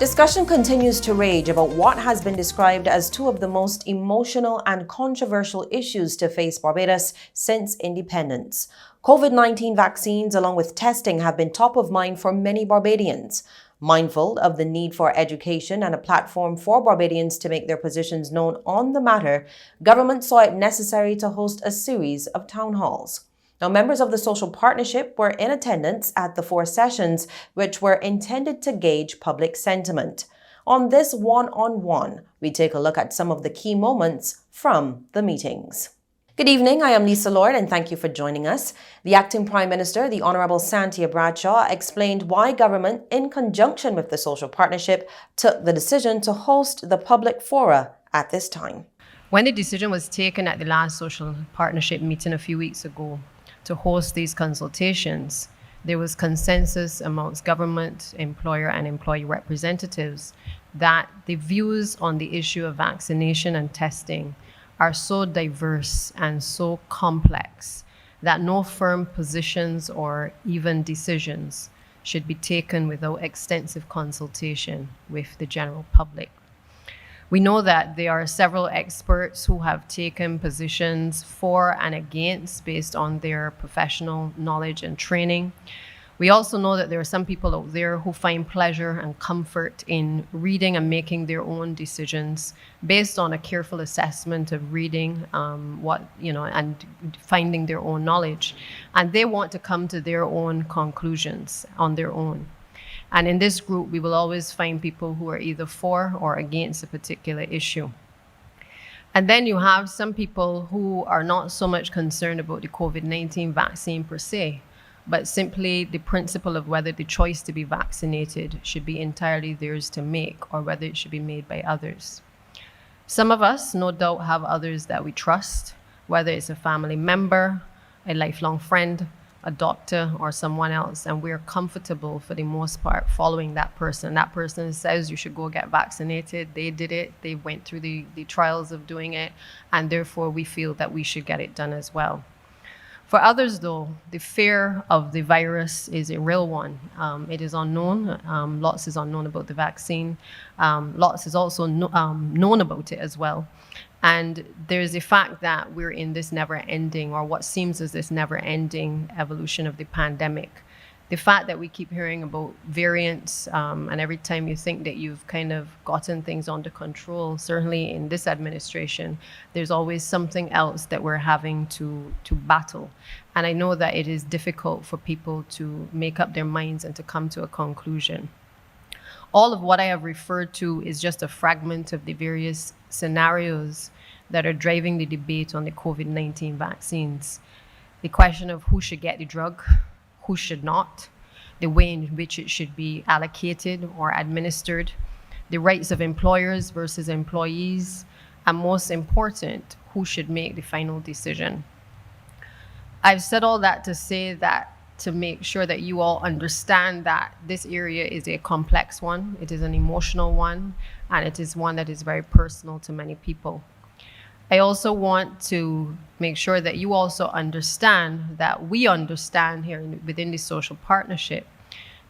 Discussion continues to rage about what has been described as two of the most emotional and controversial issues to face Barbados since independence. COVID-19 vaccines, along with testing, have been top of mind for many Barbadians. Mindful of the need for education and a platform for Barbadians to make their positions known on the matter, government saw it necessary to host a series of town halls. Now, members of the social partnership were in attendance at the 4 sessions, which were intended to gauge public sentiment. On this one-on-one, we take a look at some of the key moments from the meetings. Good evening, I am Lisa Lord and thank you for joining us. The Acting Prime Minister, the Honourable Santia Bradshaw, explained why government, in conjunction with the social partnership, took the decision to host the public fora at this time. When the decision was taken at the last social partnership meeting a few weeks ago to host these consultations, there was consensus amongst government, employer and employee representatives that the views on the issue of vaccination and testing are so diverse and so complex that no firm positions or even decisions should be taken without extensive consultation with the general public. We know that there are several experts who have taken positions for and against based on their professional knowledge and training. We also know that there are some people out there who find pleasure and comfort in reading and making their own decisions based on a careful assessment of reading and finding their own knowledge. And they want to come to their own conclusions on their own. And in this group, we will always find people who are either for or against a particular issue. And then you have some people who are not so much concerned about the COVID-19 vaccine per se, but simply the principle of whether the choice to be vaccinated should be entirely theirs to make or whether it should be made by others. Some of us, no doubt, have others that we trust, whether it's a family member, a lifelong friend, a doctor or someone else, and we're comfortable for the most part following that person. That person says you should go get vaccinated. They did it. They went through the trials of doing it, and therefore we feel that we should get it done as well. For others, though, the fear of the virus is a real one. It is unknown. Lots is unknown about the vaccine. Lots is also known about it as well. And there's the fact that we're in this never-ending, or what seems as this never-ending evolution of the pandemic. The fact that we keep hearing about variants, and every time you think that you've kind of gotten things under control, certainly in this administration, there's always something else that we're having to battle. And I know that it is difficult for people to make up their minds and to come to a conclusion. All of what I have referred to is just a fragment of the various scenarios that are driving the debate on the COVID-19 vaccines. The question of who should get the drug, who should not, the way in which it should be allocated or administered, the rights of employers versus employees, and most important, who should make the final decision. I've said all that to say that to make sure that you all understand that this area is a complex one, it is an emotional one, and it is one that is very personal to many people. I also want to make sure that you also understand that we understand here within the social partnership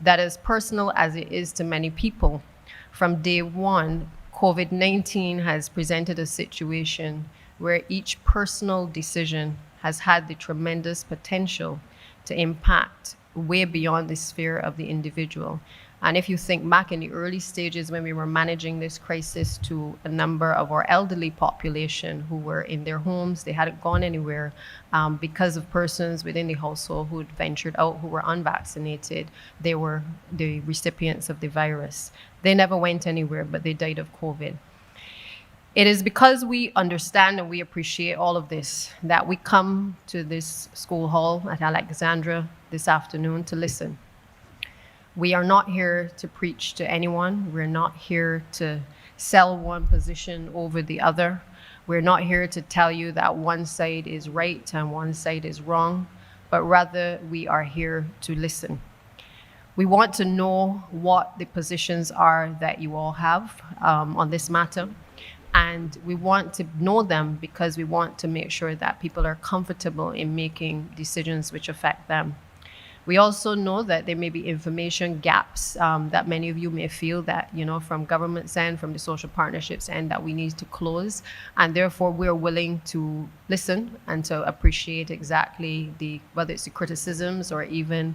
that as personal as it is to many people, from day one, COVID-19 has presented a situation where each personal decision has had the tremendous potential to impact way beyond the sphere of the individual. And if you think back in the early stages when we were managing this crisis to a number of our elderly population who were in their homes, they hadn't gone anywhere because of persons within the household who had ventured out who were unvaccinated, they were the recipients of the virus. They never went anywhere, but they died of COVID. It is because we understand and we appreciate all of this that we come to this school hall at Alexandra this afternoon to listen. We are not here to preach to anyone. We're not here to sell one position over the other. We're not here to tell you that one side is right and one side is wrong, but rather we are here to listen. We want to know what the positions are that you all have on this matter. And we want to know them because we want to make sure that people are comfortable in making decisions which affect them. We also know that there may be information gaps that many of you may feel that, from government's end, from the social partnerships end, that we need to close. And therefore, we're willing to listen and to appreciate exactly whether it's the criticisms or even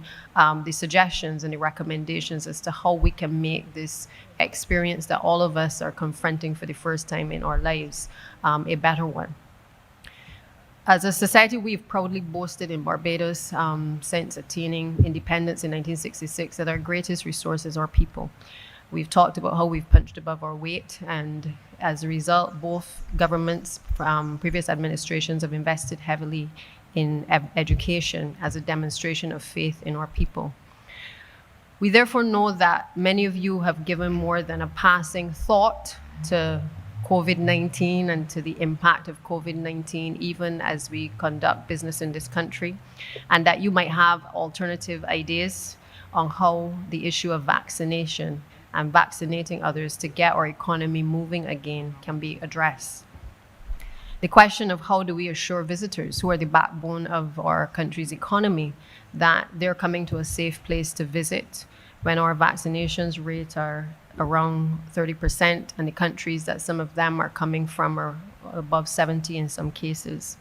the suggestions and the recommendations as to how we can make this experience that all of us are confronting for the first time in our lives a better one. As a society, we've proudly boasted in Barbados since attaining independence in 1966 that our greatest resources are people. We've talked about how we've punched above our weight, and as a result, both governments, previous administrations have invested heavily in education as a demonstration of faith in our people. We therefore know that many of you have given more than a passing thought to COVID-19 and to the impact of COVID-19, even as we conduct business in this country, and that you might have alternative ideas on how the issue of vaccination and vaccinating others to get our economy moving again can be addressed. The question of how do we assure visitors, who are the backbone of our country's economy, that they're coming to a safe place to visit when our vaccinations rate are around 30%, and the countries that some of them are coming from are above 70 in some cases.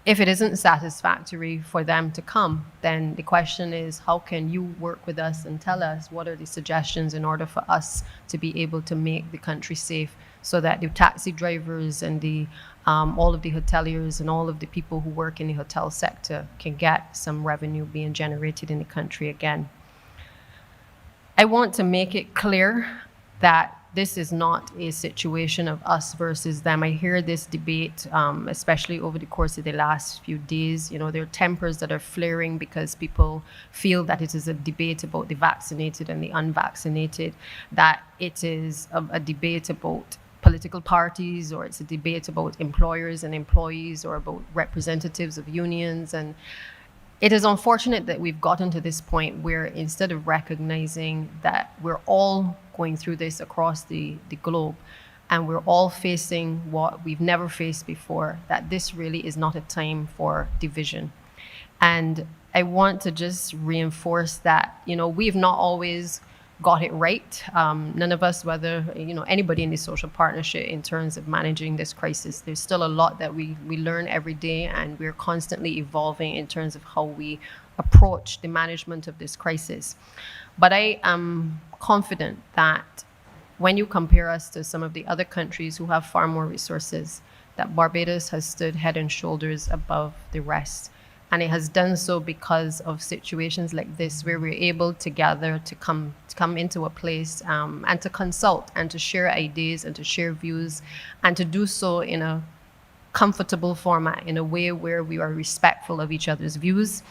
If it isn't satisfactory for them to come, then the question is, how can you work with us and tell us what are the suggestions in order for us to be able to make the country safe, so that the taxi drivers and all of the hoteliers and all of the people who work in the hotel sector can get some revenue being generated in the country again. I want to make it clear that this is not a situation of us versus them. I hear this debate, especially over the course of the last few days. There are tempers that are flaring because people feel that it is a debate about the vaccinated and the unvaccinated, that it is a debate about political parties, or it's a debate about employers and employees, or about representatives of unions. And it is unfortunate that we've gotten to this point where, instead of recognizing that we're all going through this across the globe, and we're all facing what we've never faced before, that this really is not a time for division. And I want to just reinforce that, we've not always got it right. None of us, whether anybody in the social partnership, in terms of managing this crisis, there's still a lot that we learn every day, and we're constantly evolving in terms of how we approach the management of this crisis. But I am confident that when you compare us to some of the other countries who have far more resources, that Barbados has stood head and shoulders above the rest. And it has done so because of situations like this, where we're able together to come into a place and to consult and to share ideas and to share views, and to do so in a comfortable format, in a way where we are respectful of each other's views,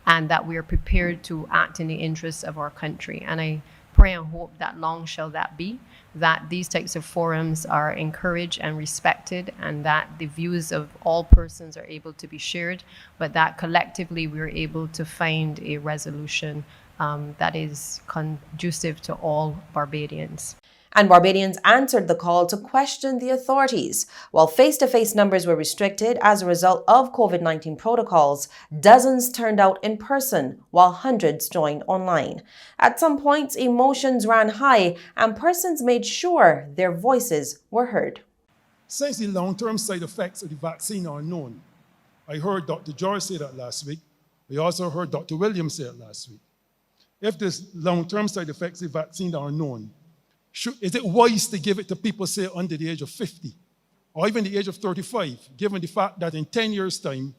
and that we are prepared to act in the interests of our country. And I pray and hope that long shall that be, that these types of forums are encouraged and respected, and that the views of all persons are able to be shared, but that collectively we're able to find a resolution that is conducive to all Barbadians. And Barbadians answered the call to question the authorities. While face-to-face numbers were restricted as a result of COVID-19 protocols, dozens turned out in person while hundreds joined online. At some points, emotions ran high and persons made sure their voices were heard. Since the long-term side effects of the vaccine are known, I heard Dr. George say that last week. We also heard Dr. Williams say it last week. If the long-term side effects of the vaccine are known, is it wise to give it to people, say, under the age of 50 or even the age of 35, given the fact that in 10 years' time,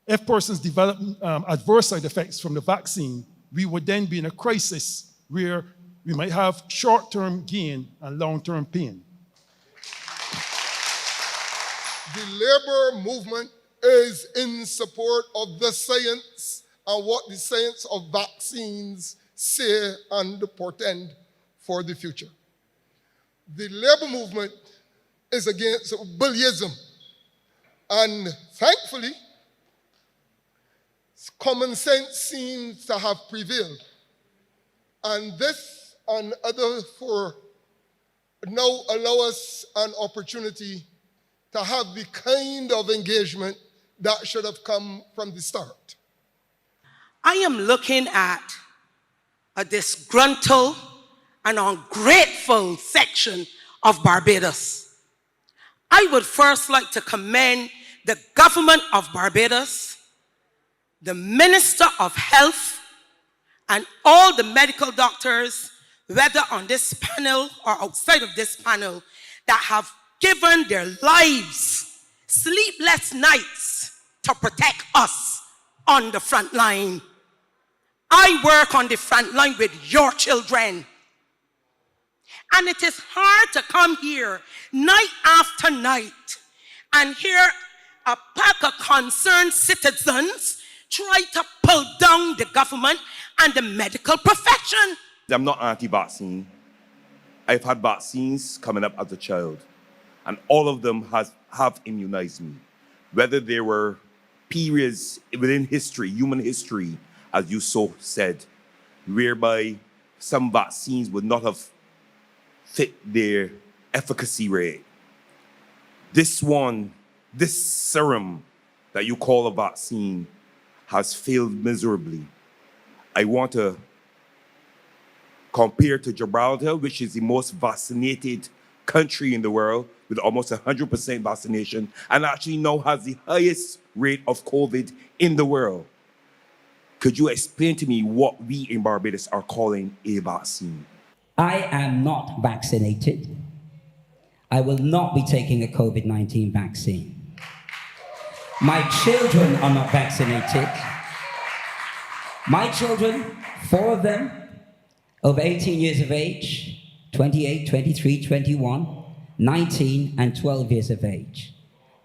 if persons develop adverse side effects from the vaccine, we would then be in a crisis where we might have short-term gain and long-term pain? The labor movement is in support of the science and what the science of vaccines say and portend for the future. The labor movement is against bullyism, and thankfully, common sense seems to have prevailed. And this and other for now allow us an opportunity to have the kind of engagement that should have come from the start. I am looking at a disgruntled and ungrateful section of Barbados. I would first like to commend the government of Barbados, the Minister of Health, and all the medical doctors, whether on this panel or outside of this panel, that have given their lives, sleepless nights, to protect us on the front line. I work on the front line with your children. And it is hard to come here night after night and hear a pack of concerned citizens try to pull down the government and the medical profession. I'm not anti-vaccine. I've had vaccines coming up as a child, and all of them have immunized me. Whether there were periods within history, human history, as you so said, whereby some vaccines would not have fit their efficacy rate. This serum that you call a vaccine has failed miserably. I want to compare to Gibraltar, which is the most vaccinated country in the world with almost 100% vaccination, and actually now has the highest rate of COVID in the world. Could you explain to me what we in Barbados are calling a vaccine? I am not vaccinated. I will not be taking a COVID-19 vaccine. My children are not vaccinated. My children, 4 of them, over 18 years of age, 28, 23, 21, 19, and 12 years of age.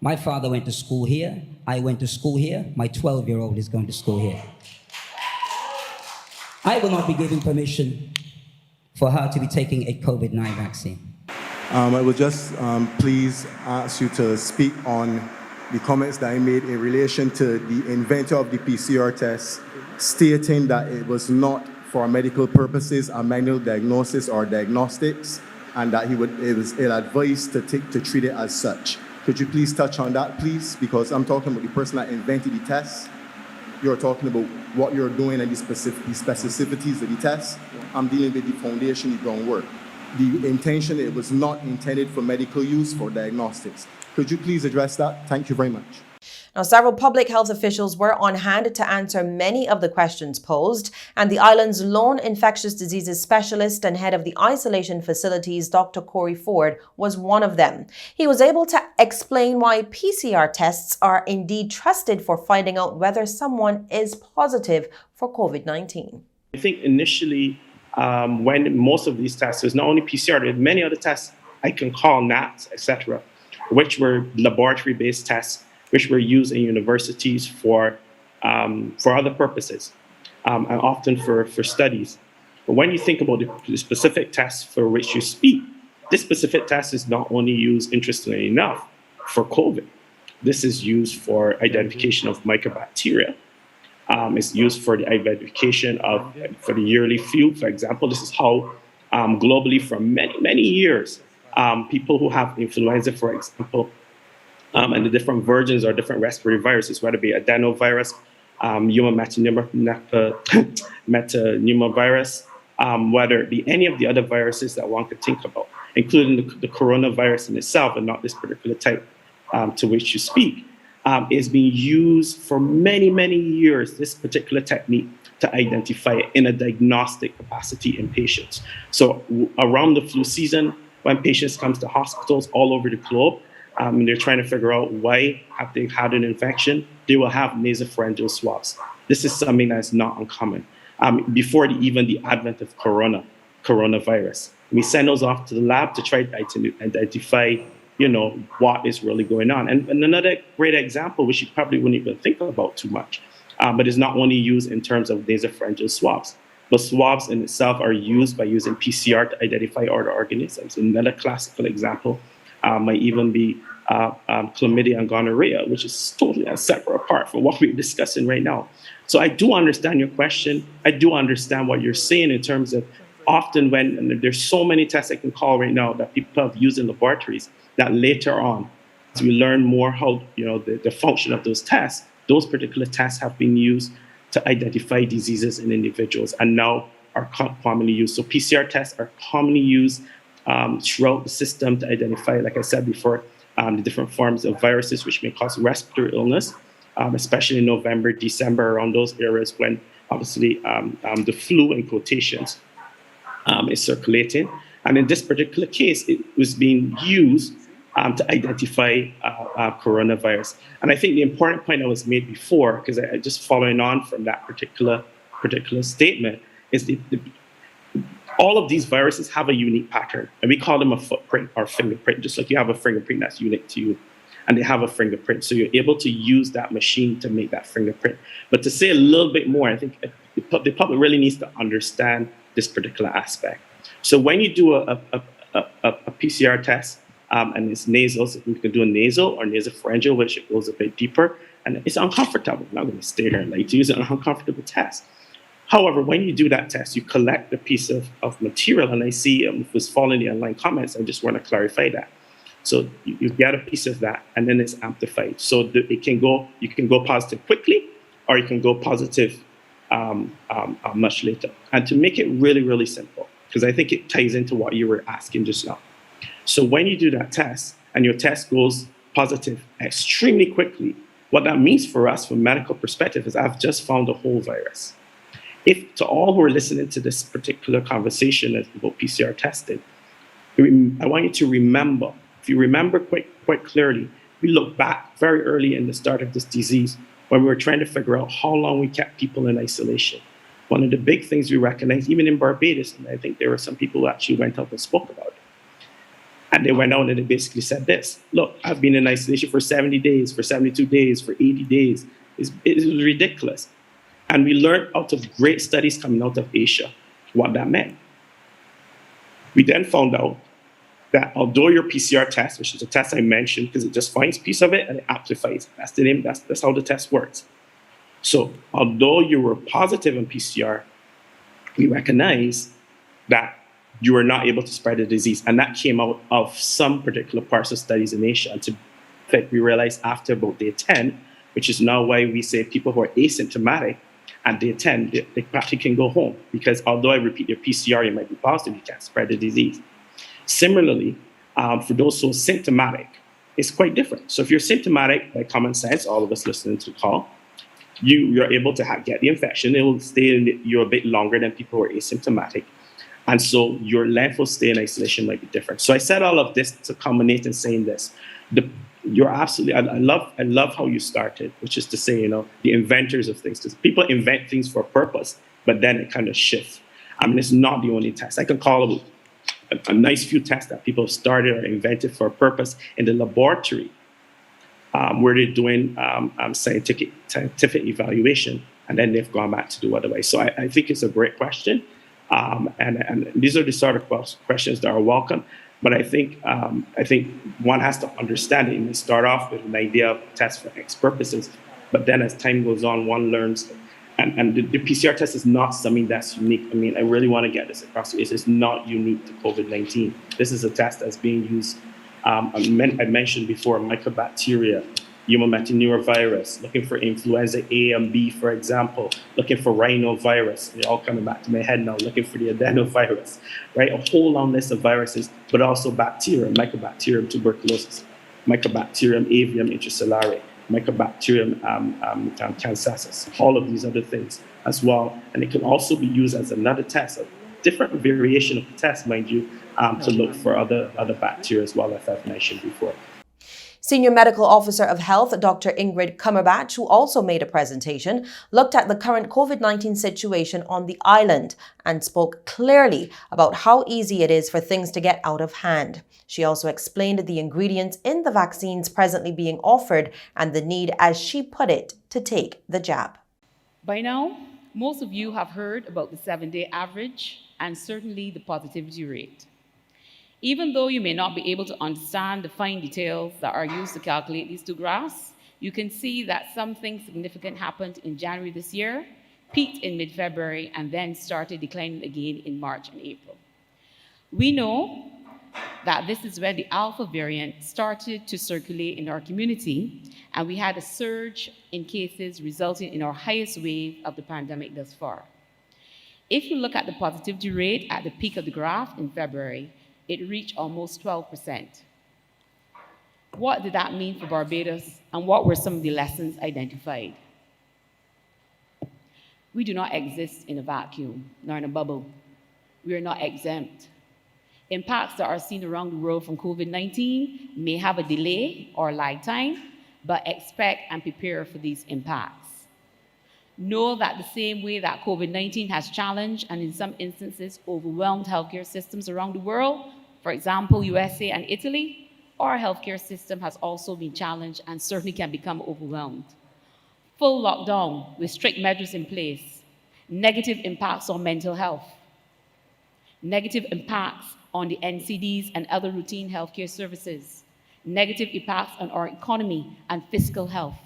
My father went to school here. I went to school here. My 12-year-old is going to school here. I will not be giving permission for her to be taking a COVID-19 vaccine. I will just please ask you to speak on the comments that I made in relation to the inventor of the PCR test, stating that it was not for medical purposes, a manual diagnosis or diagnostics, and that it was ill-advised to treat it as such. Could you please touch on that, please? Because I'm talking about the person that invented the test. You're talking about what you're doing and the specificities of the test. I'm dealing with the foundation, the groundwork. The intention, it was not intended for medical use, for diagnostics. Could you please address that? Thank you very much. Now, several public health officials were on hand to answer many of the questions posed, and the island's lone infectious diseases specialist and head of the isolation facilities, Dr. Corey Ford, was one of them. He was able to explain why PCR tests are indeed trusted for finding out whether someone is positive for COVID-19. I think initially, when most of these tests, there's not only PCR, there are many other tests I can call NATs, etc., which were laboratory-based tests, which were used in universities for other purposes, and often for studies. But when you think about the specific tests for which you speak, this specific test is not only used, interestingly enough, for COVID. This is used for identification of microbacteria. It's used for the identification for the yearly flu, for example. This is how globally for many, many years, people who have influenza, for example, and the different versions or different respiratory viruses, whether it be adenovirus, human metapneumovirus, whether it be any of the other viruses that one could think about, including the coronavirus in itself and not this particular type to which you speak, is being used for many, many years, this particular technique, to identify it in a diagnostic capacity in patients. So around the flu season, when patients come to hospitals all over the globe, and they're trying to figure out why have they had an infection, they will have nasopharyngeal swabs. This is something that's not uncommon. Before even the advent of coronavirus, we send those off to the lab to try to identify, what is really going on. And another great example, which you probably wouldn't even think about too much, but is not only used in terms of nasopharyngeal swabs, but swabs in itself are used by using PCR to identify other organisms. Another classical example might even be chlamydia and gonorrhea, which is totally separate apart from what we're discussing right now. So I do understand your question. I do understand what you're saying in terms of often when there's so many tests I can call right now that people have used in laboratories, that later on, as we learn more how the function of those tests, those particular tests have been used to identify diseases in individuals and now are commonly used. So PCR tests are commonly used throughout the system to identify, like I said before, the different forms of viruses which may cause respiratory illness, especially in November, December, around those areas when obviously the flu, in quotations, is circulating. And in this particular case, it was being used to identify coronavirus. And I think the important point that was made before, because I just following on from that particular statement, is all of these viruses have a unique pattern, and we call them a footprint or fingerprint, just like you have a fingerprint that's unique to you, and they have a fingerprint. So you're able to use that machine to make that fingerprint. But to say a little bit more, I think the public really needs to understand this particular aspect. So when you do a PCR test, and it's nasal, so you can do a nasal or nasopharyngeal, which it goes a bit deeper, and it's uncomfortable. I'm not going to stay here and lie to use an uncomfortable test. However, when you do that test, you collect a piece of material, and I see it was following the online comments. I just want to clarify that. So you get a piece of that, and then it's amplified. So you can go positive quickly, or you can go positive much later. And to make it really, really simple, because I think it ties into what you were asking just now. So when you do that test, and your test goes positive extremely quickly, what that means for us from a medical perspective is I've just found a whole virus. If to all who are listening to this particular conversation about PCR testing, I want you to remember, if you remember quite clearly, we look back very early in the start of this disease when we were trying to figure out how long we kept people in isolation. One of the big things we recognized, even in Barbados, and I think there were some people who actually went out and spoke about it. And they went out and they basically said this: look, I've been in isolation for 70 days, for 72 days, for 80 days. It was ridiculous. And we learned out of great studies coming out of Asia what that meant. We then found out that although your PCR test, which is a test I mentioned, because it just finds a piece of it and it amplifies, that's the name, that's how the test works. So although you were positive in PCR, we recognize that you were not able to spread the disease. And that came out of some particular parts of studies in Asia. And in fact, we realized after about day 10, which is now why we say people who are asymptomatic at day 10, they practically can go home. Because although I repeat, your PCR, you might be positive, you can't spread the disease. Similarly, for those who are symptomatic, it's quite different. So if you're symptomatic, by common sense, all of us listening to the call, you're able to get the infection. It will stay in you a bit longer than people who are asymptomatic. And so your length of stay in isolation might be different. So I said all of this to culminate in saying this. You're absolutely, I love how you started, which is to say, the inventors of things. Because people invent things for a purpose, but then it kind of shifts. I mean, it's not the only test. I can call a nice few tests that people have started or invented for a purpose in the laboratory, where they're doing scientific evaluation, and then they've gone back to do otherwise. So I think it's a great question. And these are the sort of questions that are welcome. But I think one has to understand it. You may start off with an idea of test for X purposes, but then as time goes on, one learns. And the PCR test is not something that's unique. I mean, I really want to get this across. It's not unique to COVID-19. This is a test that's being used. I mentioned before, mycobacteria, human metapneumovirus, looking for influenza A and B, for example, looking for rhinovirus. They're all coming back to my head now, looking for the adenovirus, right? A whole long list of viruses, but also bacteria, Mycobacterium tuberculosis, Mycobacterium avium intracelluare, Mycobacterium cancersis, all of these other things as well. And it can also be used as another test, a different variation of the test, mind you, to look for other bacteria as well, as I've mentioned before. Senior Medical Officer of Health, Dr. Ingrid Kummerbach, who also made a presentation, looked at the current COVID-19 situation on the island and spoke clearly about how easy it is for things to get out of hand. She also explained the ingredients in the vaccines presently being offered and the need, as she put it, to take the jab. By now, most of you have heard about the 7-day average and certainly the positivity rate. Even though you may not be able to understand the fine details that are used to calculate these two graphs, you can see that something significant happened in January this year, peaked in mid-February, and then started declining again in March and April. We know that this is when the Alpha variant started to circulate in our community, and we had a surge in cases resulting in our highest wave of the pandemic thus far. If you look at the positivity rate at the peak of the graph in February, it reached almost 12%. What did that mean for Barbados, and what were some of the lessons identified? We do not exist in a vacuum, nor in a bubble. We are not exempt. Impacts that are seen around the world from COVID-19 may have a delay or lag time, but expect and prepare for these impacts. Know that the same way that COVID-19 has challenged and in some instances overwhelmed healthcare systems around the world, for example, USA and Italy, our healthcare system has also been challenged and certainly can become overwhelmed. Full lockdown with strict measures in place, negative impacts on mental health, negative impacts on the NCDs and other routine healthcare services, negative impacts on our economy and fiscal health.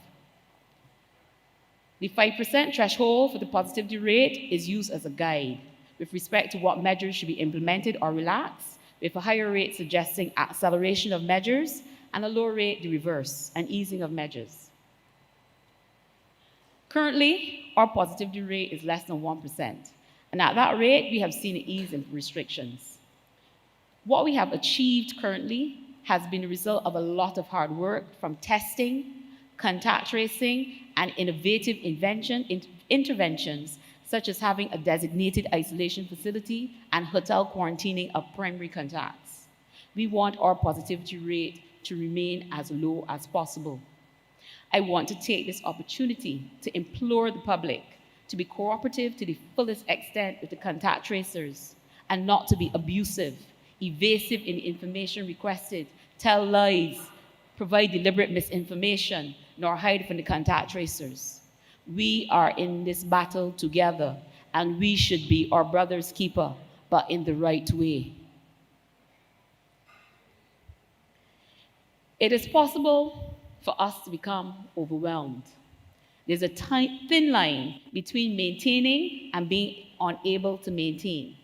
The 5% threshold for the positivity rate is used as a guide with respect to what measures should be implemented or relaxed, with a higher rate suggesting acceleration of measures and a lower rate the reverse, an easing of measures. Currently, our positivity rate is less than 1%, and at that rate, we have seen an ease in restrictions. What we have achieved currently has been a result of a lot of hard work from testing, contact tracing, and innovative interventions, such as having a designated isolation facility and hotel quarantining of primary contacts. We want our positivity rate to remain as low as possible. I want to take this opportunity to implore the public to be cooperative to the fullest extent with the contact tracers and not to be abusive, evasive in the information requested, tell lies, provide deliberate misinformation, nor hide from the contact tracers. We are in this battle together, and we should be our brother's keeper, but in the right way. It is possible for us to become overwhelmed. There's a thin line between maintaining and being unable to maintain.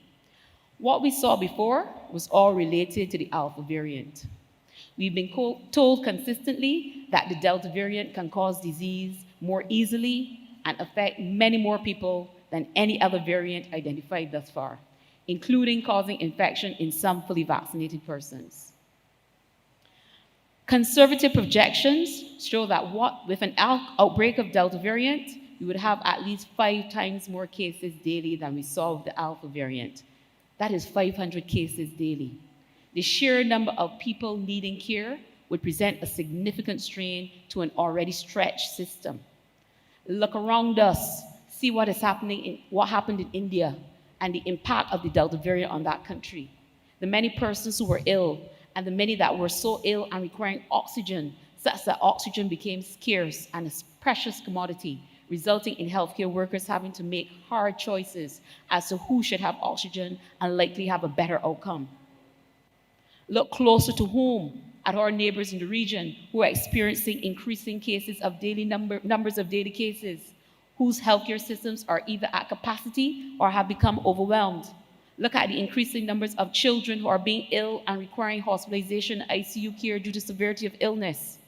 What we saw before was all related to the Alpha variant. We've been told consistently that the Delta variant can cause disease more easily and affect many more people than any other variant identified thus far, including causing infection in some fully vaccinated persons. Conservative projections show that with an outbreak of Delta variant, we would have at least 5 times more cases daily than we saw with the Alpha variant. That is 500 cases daily. The sheer number of people needing care would present a significant strain to an already stretched system. Look around us, see what is happening, what happened in India, and the impact of the Delta variant on that country. The many persons who were ill, and the many that were so ill and requiring oxygen, such that oxygen became scarce and a precious commodity, resulting in healthcare workers having to make hard choices as to who should have oxygen and likely have a better outcome. Look closer to home at our neighbors in the region who are experiencing increasing cases of numbers of daily cases, whose healthcare systems are either at capacity or have become overwhelmed. Look at the increasing numbers of children who are being ill and requiring hospitalization and ICU care due to severity of illness.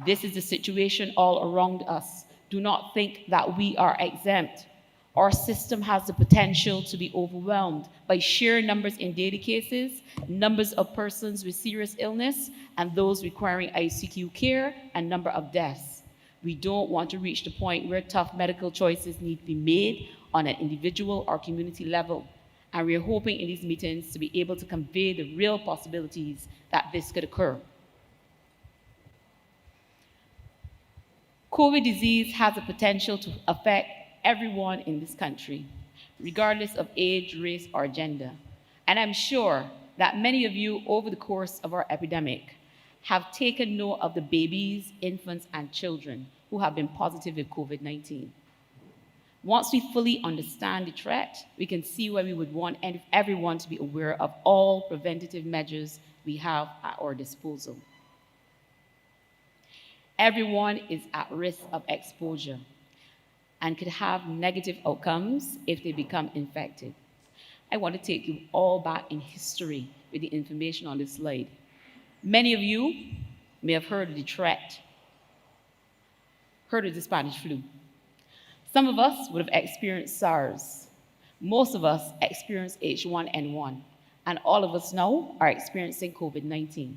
This is the situation all around us. Do not think that we are exempt. Our system has the potential to be overwhelmed by sheer numbers in daily cases, numbers of persons with serious illness, and those requiring ICU care, and number of deaths. We don't want to reach the point where tough medical choices need to be made on an individual or community level. And we're hoping in these meetings to be able to convey the real possibilities that this could occur. COVID disease has the potential to affect everyone in this country, regardless of age, race, or gender. And I'm sure that many of you over the course of our epidemic have taken note of the babies, infants, and children who have been positive with COVID-19. Once we fully understand the threat, we can see why we would want everyone to be aware of all preventative measures we have at our disposal. Everyone is at risk of exposure and could have negative outcomes if they become infected. I want to take you all back in history with the information on this slide. Many of you may have heard of the threat, heard of the Spanish flu. Some of us would have experienced SARS. Most of us experienced H1N1, and all of us now are experiencing COVID-19.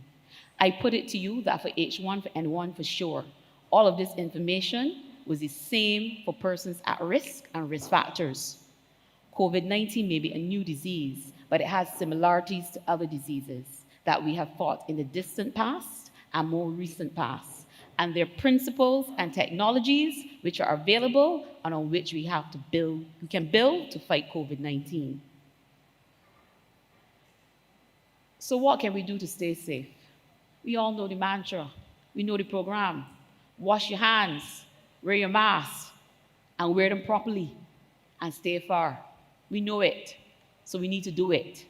I put it to you that for H1N1 for sure, all of this information was the same for persons at risk and risk factors. COVID-19 may be a new disease, but it has similarities to other diseases that we have fought in the distant past and more recent past. And there are principles and technologies which are available and on which we can build to fight COVID-19. So what can we do to stay safe? We all know the mantra. We know the program. Wash your hands, wear your mask, and wear them properly, and stay far. We know it, so we need to do it.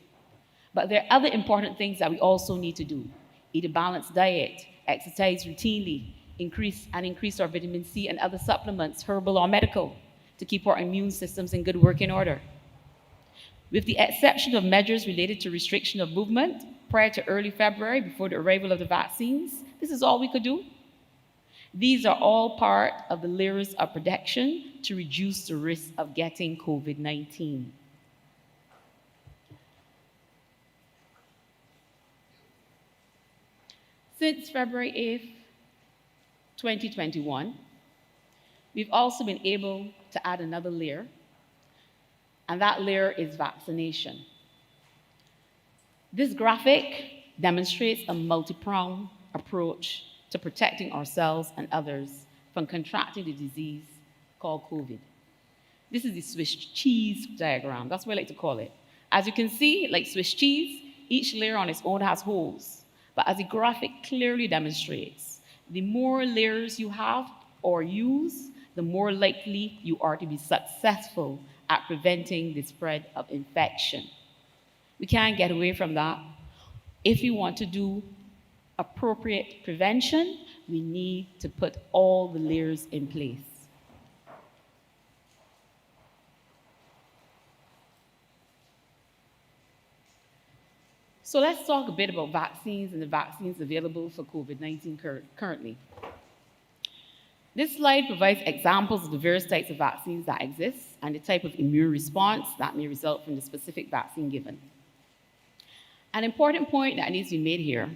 But there are other important things that we also need to do. Eat a balanced diet, exercise routinely, increase our vitamin C and other supplements, herbal or medical, to keep our immune systems in good working order. With the exception of measures related to restriction of movement prior to early February before the arrival of the vaccines, this is all we could do. These are all part of the layers of protection to reduce the risk of getting COVID-19. Since February 8th, 2021, we've also been able to add another layer, and that layer is vaccination. This graphic demonstrates a multi-pronged approach to protecting ourselves and others from contracting the disease called COVID. This is the Swiss cheese diagram. That's what I like to call it. As you can see, like Swiss cheese, each layer on its own has holes. But as the graphic clearly demonstrates, the more layers you have or use, the more likely you are to be successful at preventing the spread of infection. We can't get away from that. If we want to do appropriate prevention, we need to put all the layers in place. So let's talk a bit about vaccines and the vaccines available for COVID-19 currently. This slide provides examples of the various types of vaccines that exist and the type of immune response that may result from the specific vaccine given. An important point that needs to be made here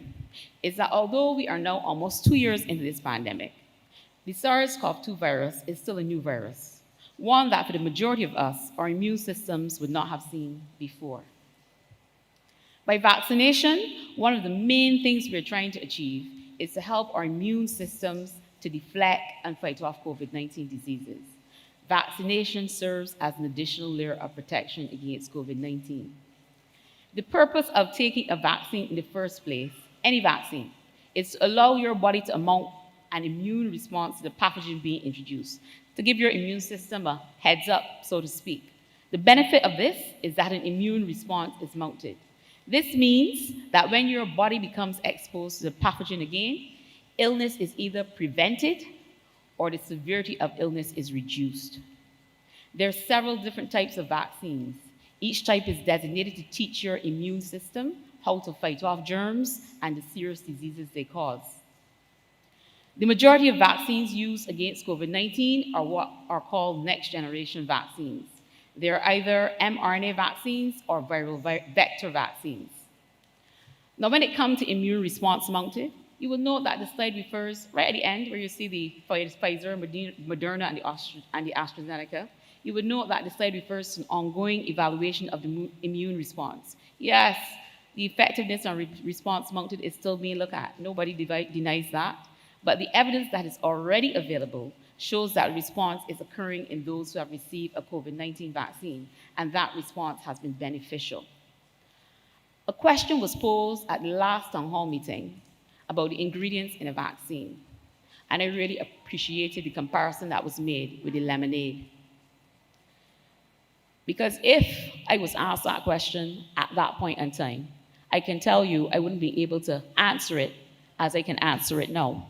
is that although we are now almost 2 years into this pandemic, the SARS-CoV-2 virus is still a new virus, one that for the majority of us, our immune systems would not have seen before. By vaccination, one of the main things we're trying to achieve is to help our immune systems to deflect and fight off COVID-19 diseases. Vaccination serves as an additional layer of protection against COVID-19. The purpose of taking a vaccine in the first place, any vaccine, is to allow your body to mount an immune response to the pathogen being introduced, to give your immune system a heads up, so to speak. The benefit of this is that an immune response is mounted. This means that when your body becomes exposed to the pathogen again, illness is either prevented or the severity of illness is reduced. There are several different types of vaccines. Each type is designated to teach your immune system how to fight off germs and the serious diseases they cause. The majority of vaccines used against COVID-19 are what are called next-generation vaccines. They're either mRNA vaccines or viral vector vaccines. Now, when it comes to immune response mounted, you will note that the slide refers right at the end where you see the Pfizer, Moderna, and the AstraZeneca. You would note that the slide refers to an ongoing evaluation of the immune response. Yes, the effectiveness and response mounted is still being looked at. Nobody denies that. But the evidence that is already available shows that response is occurring in those who have received a COVID-19 vaccine, and that response has been beneficial. A question was posed at the last town hall meeting about the ingredients in a vaccine, and I really appreciated the comparison that was made with the lemonade. Because if I was asked that question at that point in time, I can tell you I wouldn't be able to answer it as I can answer it now,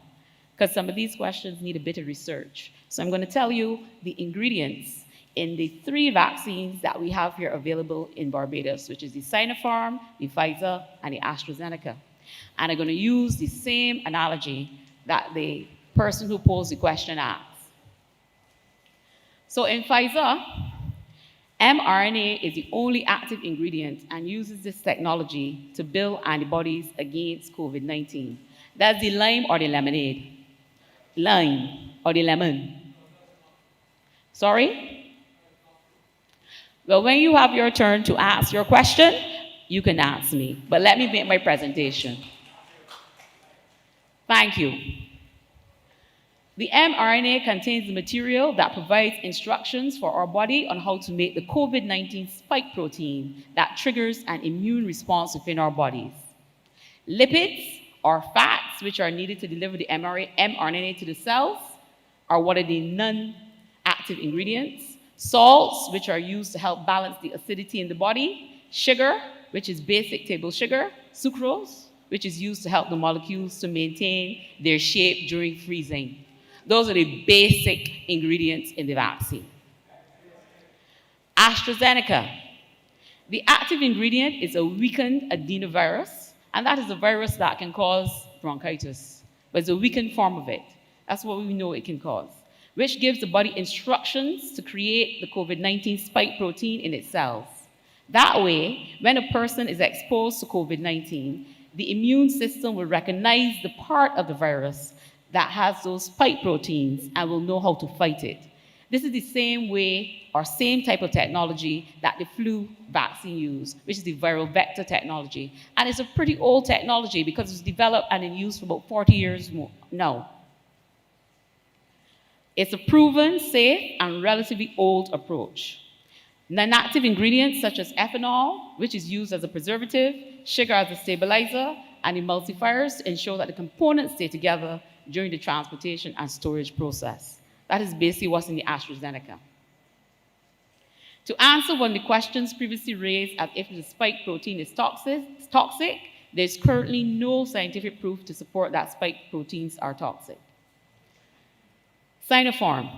because some of these questions need a bit of research. So I'm going to tell you the ingredients in the 3 vaccines that we have here available in Barbados, which is the Sinopharm, the Pfizer, and the AstraZeneca. And I'm going to use the same analogy that the person who posed the question asked. So in Pfizer, mRNA is the only active ingredient and uses this technology to build antibodies against COVID-19. That's the lime or the lemonade? Lime or the lemon? Sorry? Well, when you have your turn to ask your question, you can ask me. But let me make my presentation. Thank you. The mRNA contains the material that provides instructions for our body on how to make the COVID-19 spike protein that triggers an immune response within our bodies. Lipids, or fats, which are needed to deliver the mRNA to the cells, are one of the non-active ingredients. Salts, which are used to help balance the acidity in the body. Sugar, which is basic table sugar. Sucrose, which is used to help the molecules to maintain their shape during freezing. Those are the basic ingredients in the vaccine. AstraZeneca. The active ingredient is a weakened adenovirus, and that is a virus that can cause bronchitis, but it's a weakened form of it. That's what we know it can cause, which gives the body instructions to create the COVID-19 spike protein in its cells. That way, when a person is exposed to COVID-19, the immune system will recognize the part of the virus that has those spike proteins and will know how to fight it. This is the same way or same type of technology that the flu vaccine used, which is the viral vector technology. And it's a pretty old technology because it was developed and in use for about 40 years now. It's a proven, safe, and relatively old approach. Non-active ingredients such as ethanol, which is used as a preservative, sugar as a stabilizer, and emulsifiers to ensure that the components stay together during the transportation and storage process. That is basically what's in the AstraZeneca. To answer one of the questions previously raised as if the spike protein is toxic, there's currently no scientific proof to support that spike proteins are toxic. Sinopharm.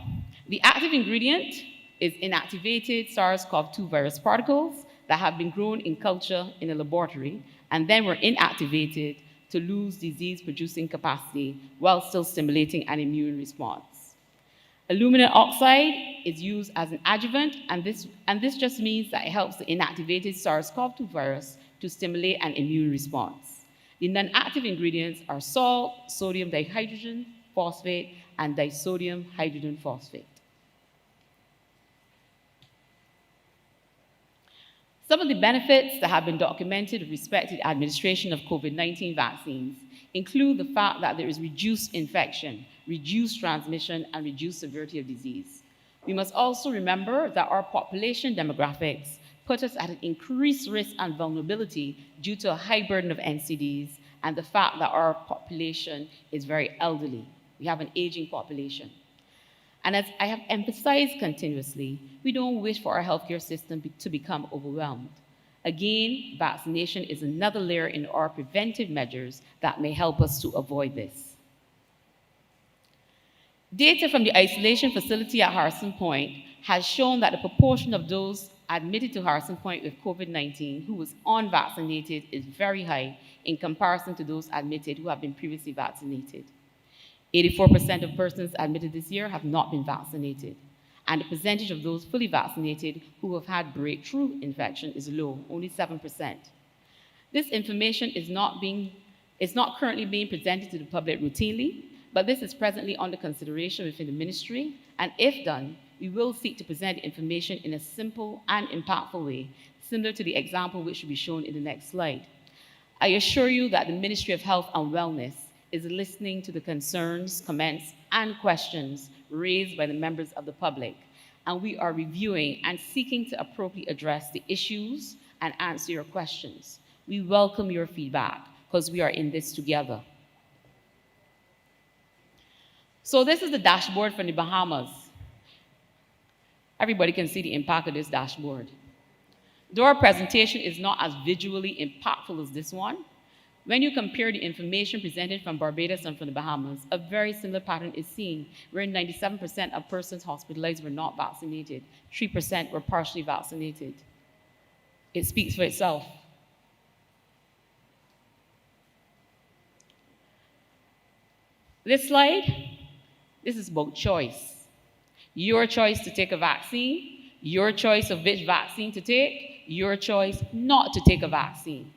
The active ingredient is inactivated SARS-CoV-2 virus particles that have been grown in culture in a laboratory and then were inactivated to lose disease-producing capacity while still stimulating an immune response. Aluminum oxide is used as an adjuvant, and this just means that it helps the inactivated SARS-CoV-2 virus to stimulate an immune response. The non-active ingredients are salt, sodium dihydrogen phosphate, and disodium hydrogen phosphate. Some of the benefits that have been documented with respect to the administration of COVID-19 vaccines include the fact that there is reduced infection, reduced transmission, and reduced severity of disease. We must also remember that our population demographics put us at an increased risk and vulnerability due to a high burden of NCDs and the fact that our population is very elderly. We have an aging population. And as I have emphasized continuously, we don't wish for our healthcare system to become overwhelmed. Again, vaccination is another layer in our preventive measures that may help us to avoid this. Data from the isolation facility at Harrison Point has shown that the proportion of those admitted to Harrison Point with COVID-19 who was unvaccinated is very high in comparison to those admitted who have been previously vaccinated. 84% of persons admitted this year have not been vaccinated, and the percentage of those fully vaccinated who have had breakthrough infection is low, only 7%. This information is not currently being presented to the public routinely, but this is presently under consideration within the ministry, and if done, we will seek to present information in a simple and impactful way, similar to the example which will be shown in the next slide. I assure you that the Ministry of Health and Wellness is listening to the concerns, comments, and questions raised by the members of the public, and we are reviewing and seeking to appropriately address the issues and answer your questions. We welcome your feedback because we are in this together. So this is the dashboard from the Bahamas. Everybody can see the impact of this dashboard. Though our presentation is not as visually impactful as this one, When you compare the information presented from Barbados and from the Bahamas, a very similar pattern is seen, where 97% of persons hospitalized were not vaccinated, 3% were partially vaccinated. It speaks for itself. This slide, this is about choice. Your choice to take a vaccine, your choice of which vaccine to take, your choice not to take a vaccine.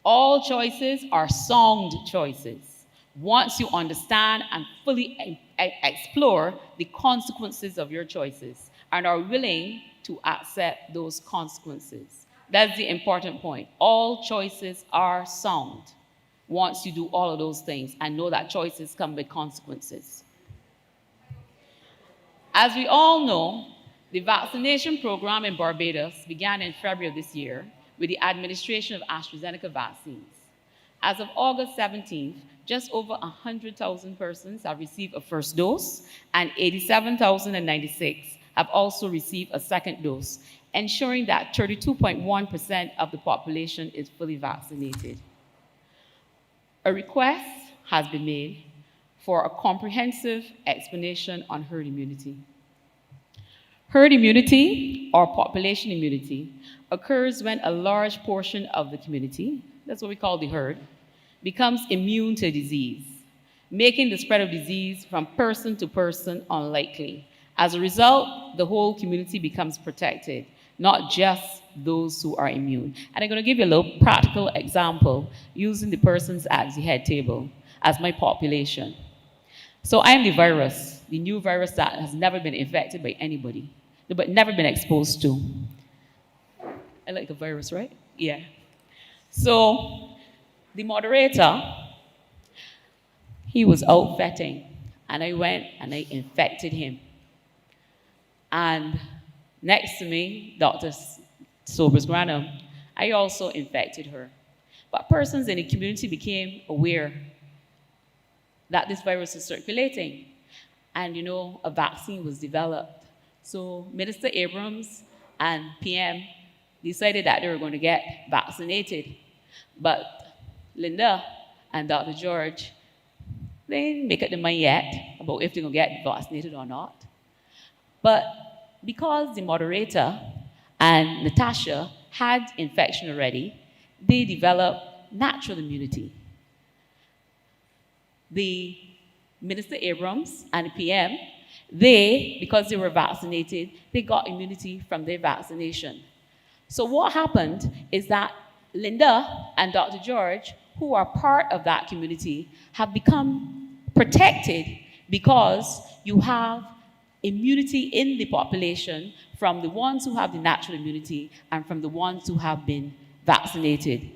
All choices are sound choices once you understand and fully explore the consequences of your choices and are willing to accept those consequences. That's the important point. All choices are sound once you do all of those things and know that choices come with consequences. As we all know, the vaccination program in Barbados began in February of this year with the administration of AstraZeneca vaccines. As of August 17th, just over 100,000 persons have received a first dose, and 87,096 have also received a second dose, ensuring that 32.1% of the population is fully vaccinated. A request has been made for a comprehensive explanation on herd immunity. Herd immunity, or population immunity, occurs when a large portion of the community, that's what we call the herd, becomes immune to disease, making the spread of disease from person to person unlikely. As a result, the whole community becomes protected, not just those who are immune. And I'm going to give you a little practical example using the persons at the head table as my population. So I am the virus, the new virus that has never been infected by anybody, but never been exposed to. I like a virus, right? Yeah. So the moderator, he was out vetting, and I went and I infected him. And next to me, Dr. Sobers Granum, I also infected her. But persons in the community became aware that this virus is circulating. And a vaccine was developed. So Minister Abrams and PM decided that they were going to get vaccinated. But Linda and Dr. George, they didn't make up their mind yet about if they're going to get vaccinated or not. But because the moderator and Natasha had infection already, they developed natural immunity. The Minister Abrams and the PM, because they were vaccinated, they got immunity from their vaccination. So what happened is that Linda and Dr. George, who are part of that community, have become protected because you have immunity in the population from the ones who have the natural immunity and from the ones who have been vaccinated.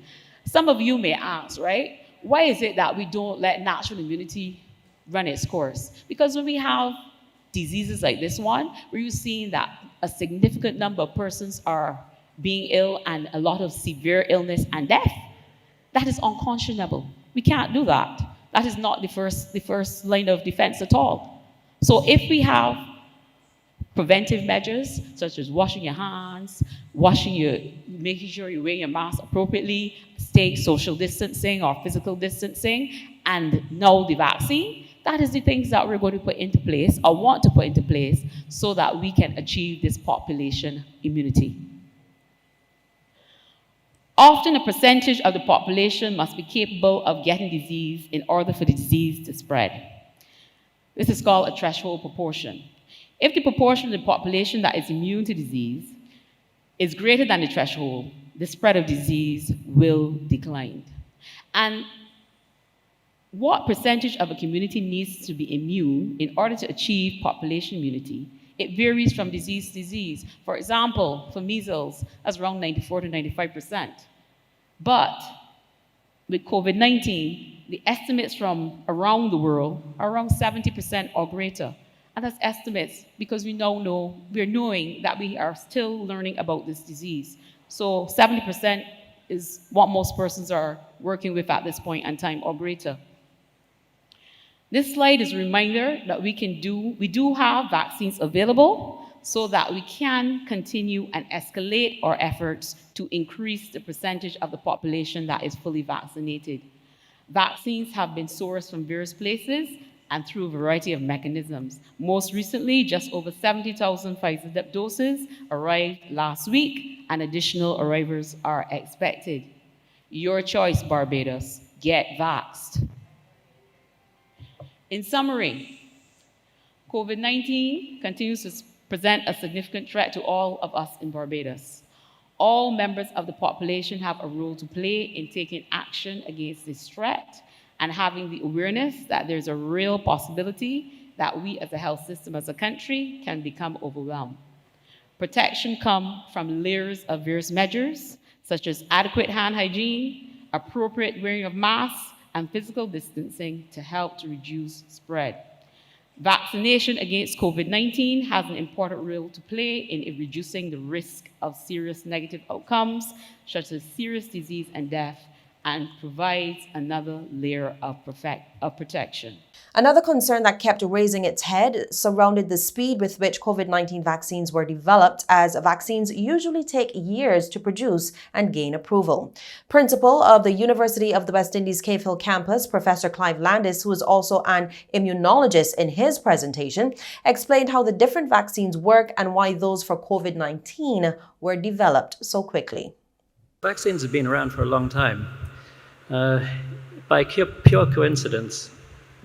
Some of you may ask, right? Why is it that we don't let natural immunity run its course? Because when we have diseases like this one, we're seeing that a significant number of persons are being ill and a lot of severe illness and death. That is unconscionable. We can't do that. That is not the first line of defense at all. So if we have preventive measures such as washing your hands, making sure you wear your mask appropriately, stay social distancing or physical distancing, and now the vaccine, that is the things that we're going to put into place or want to put into place so that we can achieve this population immunity. Often a percentage of the population must be capable of getting disease in order for the disease to spread. This is called a threshold proportion. If the proportion of the population that is immune to disease is greater than the threshold, the spread of disease will decline. And what percentage of a community needs to be immune in order to achieve population immunity? It varies from disease to disease. For example, for measles, that's around 94 to 95%. But with COVID-19, the estimates from around the world are around 70% or greater. And that's estimates because we're knowing that we are still learning about this disease. So 70% is what most persons are working with at this point in time or greater. This slide is a reminder that we do have vaccines available so that we can continue and escalate our efforts to increase the percentage of the population that is fully vaccinated. Vaccines have been sourced from various places and through a variety of mechanisms. Most recently, just over 70,000 Pfizer doses arrived last week, and additional arrivals are expected. Your choice, Barbados. Get vaxxed. In summary, COVID-19 continues to present a significant threat to all of us in Barbados. All members of the population have a role to play in taking action against this threat and having the awareness that there's a real possibility that we as a health system, as a country, can become overwhelmed. Protection comes from layers of various measures, such as adequate hand hygiene, appropriate wearing of masks, and physical distancing to help to reduce spread. Vaccination against COVID-19 has an important role to play in reducing the risk of serious negative outcomes, such as serious disease and death, and provides another layer of protection. Another concern that kept raising its head surrounded the speed with which COVID-19 vaccines were developed, as vaccines usually take years to produce and gain approval. Principal of the University of the West Indies Cave Hill campus, Professor Clive Landis, who is also an immunologist, in his presentation, explained how the different vaccines work and why those for COVID-19 were developed so quickly. Vaccines have been around for a long time. By pure coincidence,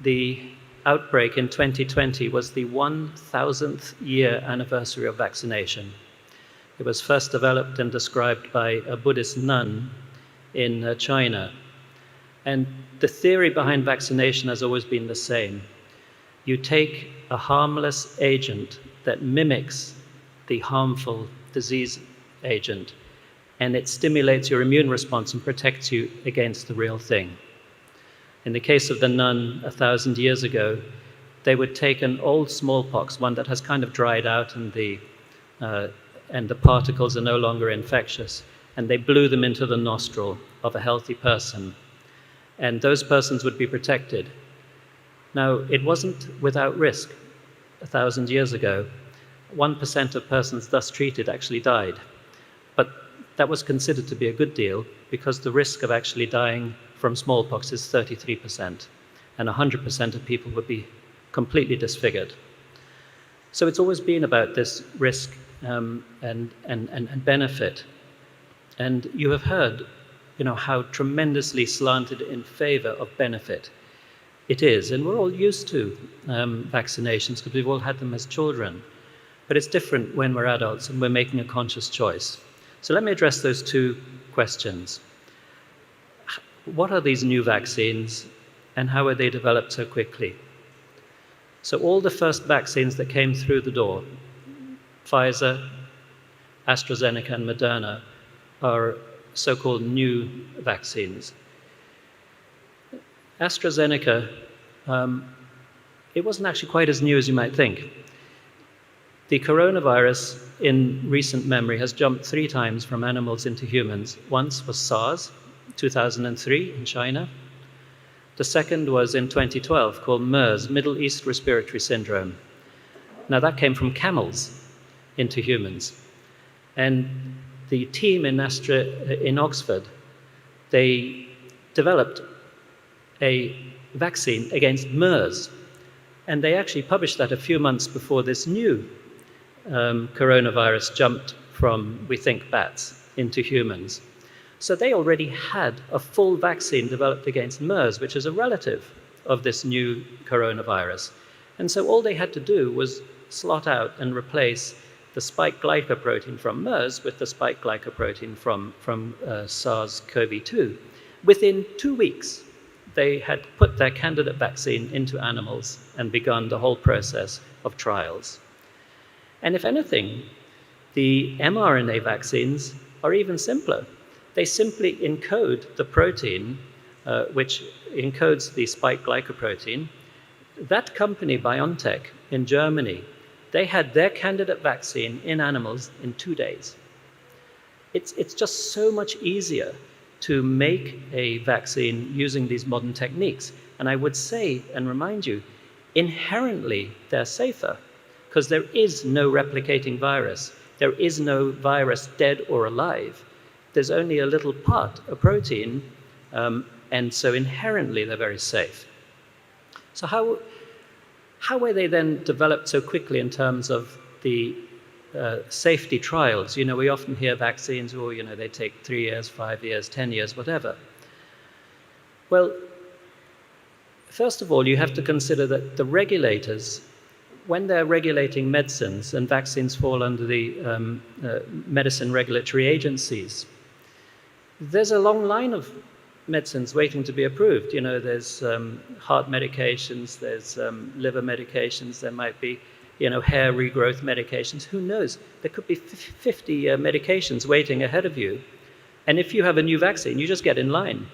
the outbreak in 2020 was the 1,000th year anniversary of vaccination. It was first developed and described by a Buddhist nun in China. And the theory behind vaccination has always been the same. You take a harmless agent that mimics the harmful disease agent, and it stimulates your immune response and protects you against the real thing. In the case of the nun 1,000 years ago, they would take an old smallpox, one that has kind of dried out and the particles are no longer infectious, and they blew them into the nostril of a healthy person, and those persons would be protected. Now, it wasn't without risk. 1,000 years ago, 1% of persons thus treated actually died. But that was considered to be a good deal because the risk of actually dying from smallpox is 33%, and 100% of people would be completely disfigured. So it's always been about this risk and benefit. And you have heard, how tremendously slanted in favor of benefit it is. And we're all used to vaccinations because we've all had them as children. But it's different when we're adults and we're making a conscious choice. So let me address those two questions. What are these new vaccines and how are they developed so quickly? So all the first vaccines that came through the door, Pfizer, AstraZeneca, and Moderna, are so-called new vaccines. AstraZeneca, it wasn't actually quite as new as you might think. The coronavirus, in recent memory, has jumped 3 times from animals into humans. Once was SARS, 2003 in China. The second was in 2012, called MERS, Middle East Respiratory Syndrome. Now that came from camels into humans. And the team in Oxford, they developed a vaccine against MERS. And they actually published that a few months before this new coronavirus jumped from, we think, bats into humans. So they already had a full vaccine developed against MERS, which is a relative of this new coronavirus. And so all they had to do was slot out and replace the spike glycoprotein from MERS with the spike glycoprotein from SARS-CoV-2. Within 2 weeks, they had put their candidate vaccine into animals and begun the whole process of trials. And if anything, the mRNA vaccines are even simpler. They simply encode the protein, which encodes the spike glycoprotein. That company, BioNTech, in Germany, they had their candidate vaccine in animals in 2 days. It's just so much easier to make a vaccine using these modern techniques. And I would say and remind you, inherently, they're safer, because there is no replicating virus. There is no virus dead or alive. There's only a little part, a protein, and so inherently they're very safe. So how were they then developed so quickly in terms of the safety trials? You know, we often hear vaccines, oh, you know, they take 3 years, 5 years, 10 years, whatever. Well, first of all, you have to consider that the regulators, when they're regulating medicines, and vaccines fall under the medicine regulatory agencies, there's a long line of medicines waiting to be approved. You know, there's heart medications, there's liver medications, there might be, you know, hair regrowth medications. Who knows? There could be 50 medications waiting ahead of you. And if you have a new vaccine, you just get in line.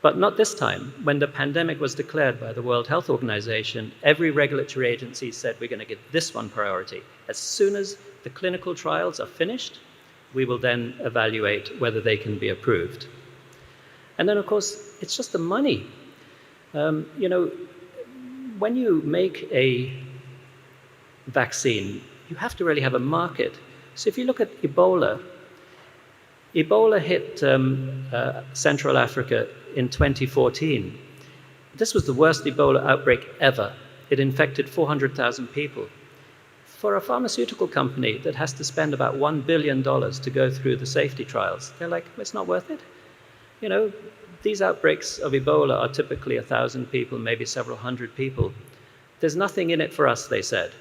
But not this time. When the pandemic was declared by the World Health Organization, every regulatory agency said, we're going to give this one priority. As soon as the clinical trials are finished, we will then evaluate whether they can be approved. And then, of course, it's just the money. You know, when you make a vaccine, you have to really have a market. So if you look at Ebola, Ebola hit Central Africa in 2014. This was the worst Ebola outbreak ever. It infected 400,000 people. For a pharmaceutical company that has to spend about $1 billion to go through the safety trials, they're like, it's not worth it. You know, these outbreaks of Ebola are typically 1,000 people, maybe several hundred people. There's nothing in it for us, they said.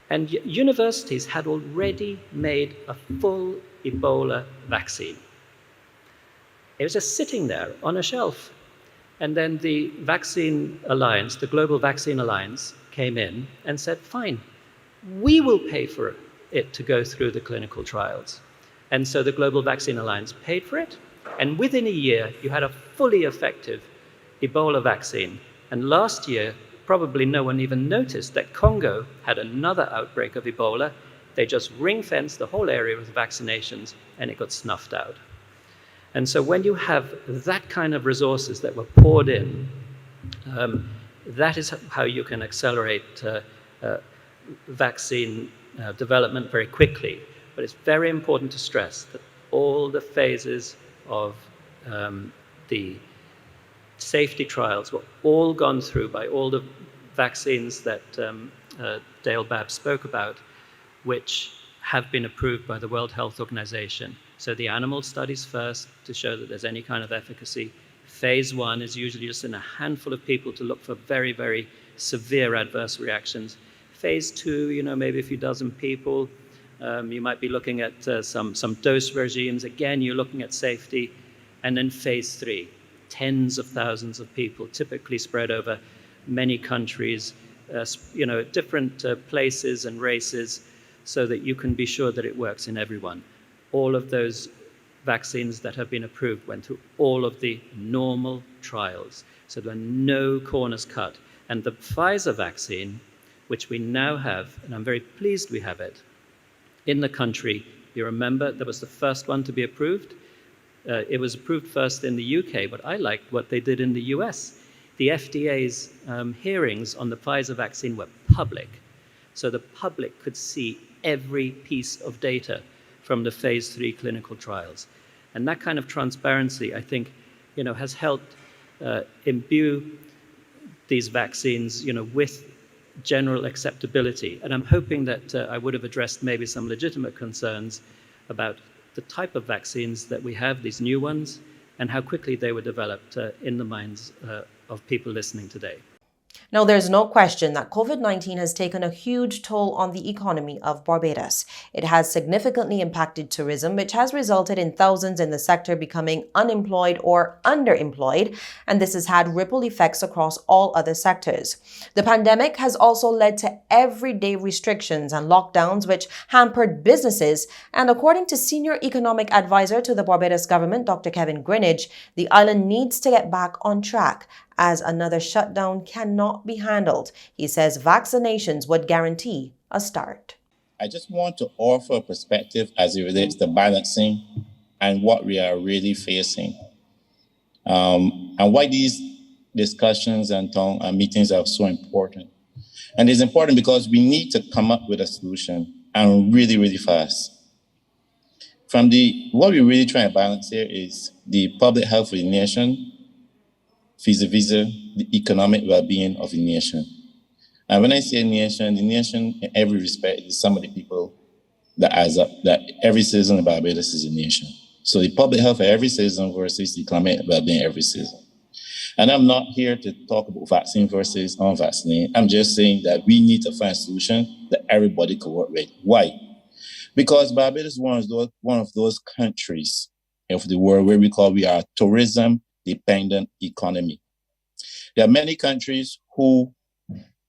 And universities had already made a full Ebola vaccine. It was just sitting there on a shelf. And then the Vaccine Alliance, the Global Vaccine Alliance, came in and said, fine, we will pay for it to go through the clinical trials. And so the Global Vaccine Alliance paid for it. And within a year, you had a fully effective Ebola vaccine. And last year, probably no one even noticed that Congo had another outbreak of Ebola. They just ring-fenced the whole area with vaccinations, and it got snuffed out. And so when you have that kind of resources that were poured in, that is how you can accelerate vaccine development very quickly. But it's very important to stress that all the phases of the safety trials were all gone through by all the vaccines that Dale Babb spoke about, which have been approved by the World Health Organization. So the animal studies first to show that there's any kind of efficacy. Phase 1 is usually just in a handful of people to look for very, very severe adverse reactions. Phase 2, you know, maybe a few dozen people. You might be looking at some dose regimes. Again, you're looking at safety. And then phase 3, tens of thousands of people, typically spread over many countries, you know, different places and races, so that you can be sure that it works in everyone. All of those vaccines that have been approved went through all of the normal trials. So there are no corners cut. And the Pfizer vaccine, which we now have, and I'm very pleased we have it, in the country, you remember, that was the first one to be approved. It was approved first in the UK, but I liked what they did in the US. The FDA's hearings on the Pfizer vaccine were public. So the public could see every piece of data from the phase 3 clinical trials. And that kind of transparency, I think, you know, has helped imbue these vaccines, you know, with general acceptability. And I'm hoping that I would have addressed maybe some legitimate concerns about the type of vaccines that we have, these new ones, and how quickly they were developed in the minds of people listening today. Now, there's no question that COVID-19 has taken a huge toll on the economy of Barbados. It has significantly impacted tourism, which has resulted in thousands in the sector becoming unemployed or underemployed, and this has had ripple effects across all other sectors. The pandemic has also led to everyday restrictions and lockdowns, which hampered businesses, and according to Senior Economic Advisor to the Barbados government, Dr. Kevin Greenidge, the island needs to get back on track, as another shutdown cannot be handled. He says vaccinations would guarantee a start. I just want to offer a perspective as it relates to balancing and what we are really facing. And why these discussions and meetings are so important. And it's important because we need to come up with a solution, and really, really fast. What we're really trying to balance here is the public health of the nation vis-a-vis the economic well-being of the nation. And when I say nation, the nation in every respect is some of the people that adds up, that every citizen of Barbados is a nation. So the public health of every citizen versus the economic well-being of every citizen. And I'm not here to talk about vaccine versus unvaccinated. I'm just saying that we need to find a solution that everybody can work with. Why? Because Barbados is one of those countries of the world where we are a tourism-dependent economy. There are many countries who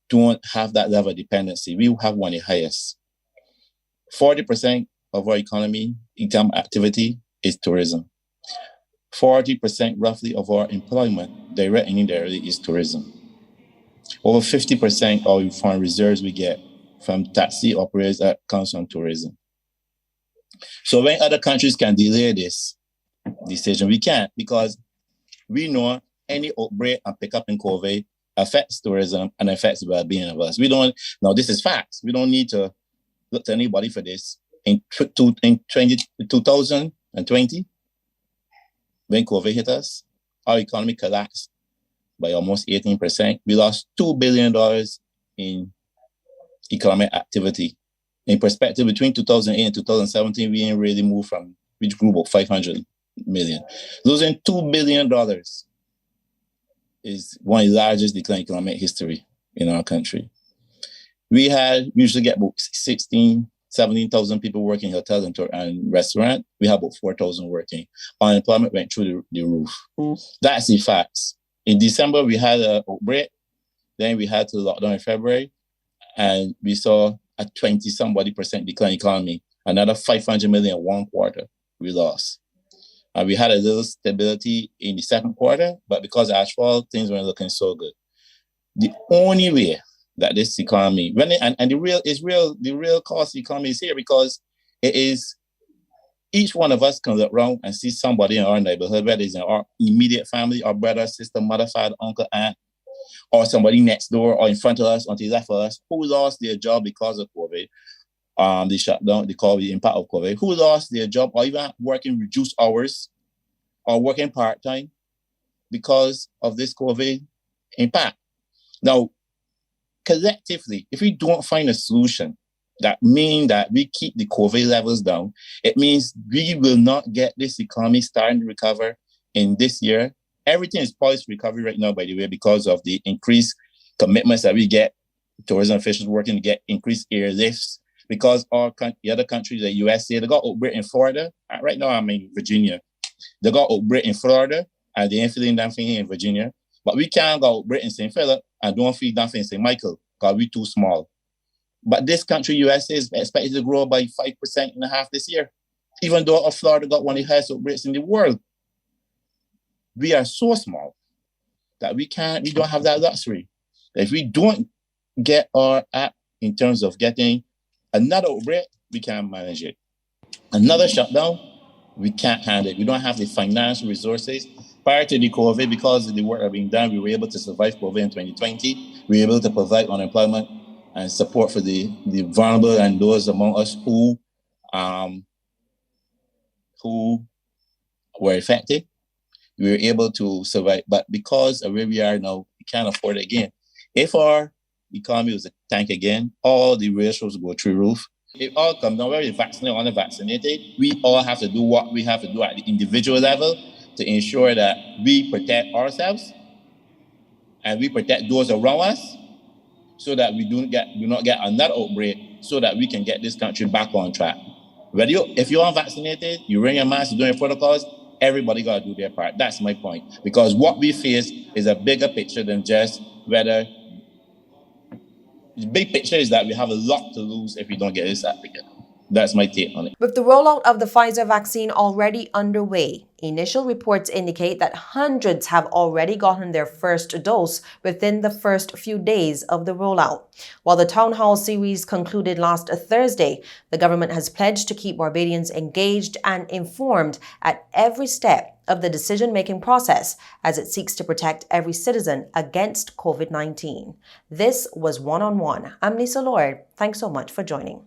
don't have that level of dependency. We have one of the highest. 40% of our economy, income activity, is tourism. 40% roughly of our employment, direct and indirectly, is tourism. Over 50% of foreign reserves we get from taxi operators that comes from tourism. So when other countries can delay this decision, we can't, because we know any outbreak and pickup in COVID affects tourism and affects the well-being of us. Now this is facts. We don't need to look to anybody for this. In 2020, when COVID hit us, our economy collapsed by almost 18%. We lost $2 billion in economic activity. In perspective, between 2008 and 2017, we didn't really move we grew about 500 million. Losing $2 billion is one of the largest decline in economic history in our country. We usually get about 17,000 people working in hotels and restaurants. We have about 4,000 working. Unemployment went through the roof. That's the facts. In December, we had an outbreak. Then we had to lock down in February. And we saw a 20-somebody% decline in economy. Another 500 million in one quarter we lost. And we had a little stability in the second quarter, but because of asphalt, things weren't looking so good. The only way that this economy, the real cost of the economy is here, because it is each one of us can look around and see somebody in our neighborhood, whether it's in our immediate family, our brother, sister, mother, father, uncle, aunt, or somebody next door or in front of us, on the left of us, who lost their job because of COVID, the shutdown, the impact of COVID, who lost their job or even working reduced hours or working part-time because of this COVID impact. Now, collectively, if we don't find a solution that means that we keep the COVID levels down, it means we will not get this economy starting to recover in this year. Everything is poised for recovery right now, by the way, because of the increased commitments that we get, tourism officials working to get increased airlifts, because the other countries, the USA, they got outbreak in Florida. Right now, I'm in Virginia. They got outbreak in Florida, and they ain't feeling nothing in Virginia. But we can't go outbreak in St. Philip and don't feel nothing in St. Michael, because we're too small. But this country, USA, is expected to grow by 5.5% this year, even though Florida got one of the highest outbreaks in the world. We are so small that we don't have that luxury. If we don't get our act in terms of getting another outbreak, we can't manage it. Another shutdown, we can't handle it. We don't have the financial resources. Prior to the COVID, because of the work that being done, we were able to survive COVID in 2020. We were able to provide unemployment and support for the vulnerable and those among us who were affected. We were able to survive, but because of where we are now, we can't afford it again. If our economy was a tank again, all the ratios go through the roof. It all comes down, whether you're vaccinated or unvaccinated, we all have to do what we have to do at the individual level to ensure that we protect ourselves and we protect those around us, so that we do not get another outbreak, so that we can get this country back on track. If you're unvaccinated, you wearing your mask, you're doing your protocols, everybody got to do their part. That's my point. Because what we face is a bigger picture than just whether... The big picture is that we have a lot to lose if we don't get this act together. That's my take on it. With the rollout of the Pfizer vaccine already underway, initial reports indicate that hundreds have already gotten their first dose within the first few days of the rollout. While the Town Hall series concluded last Thursday, the government has pledged to keep Barbadians engaged and informed at every step of the decision-making process as it seeks to protect every citizen against COVID-19. This was One on One. I'm Lisa Lord. Thanks so much for joining.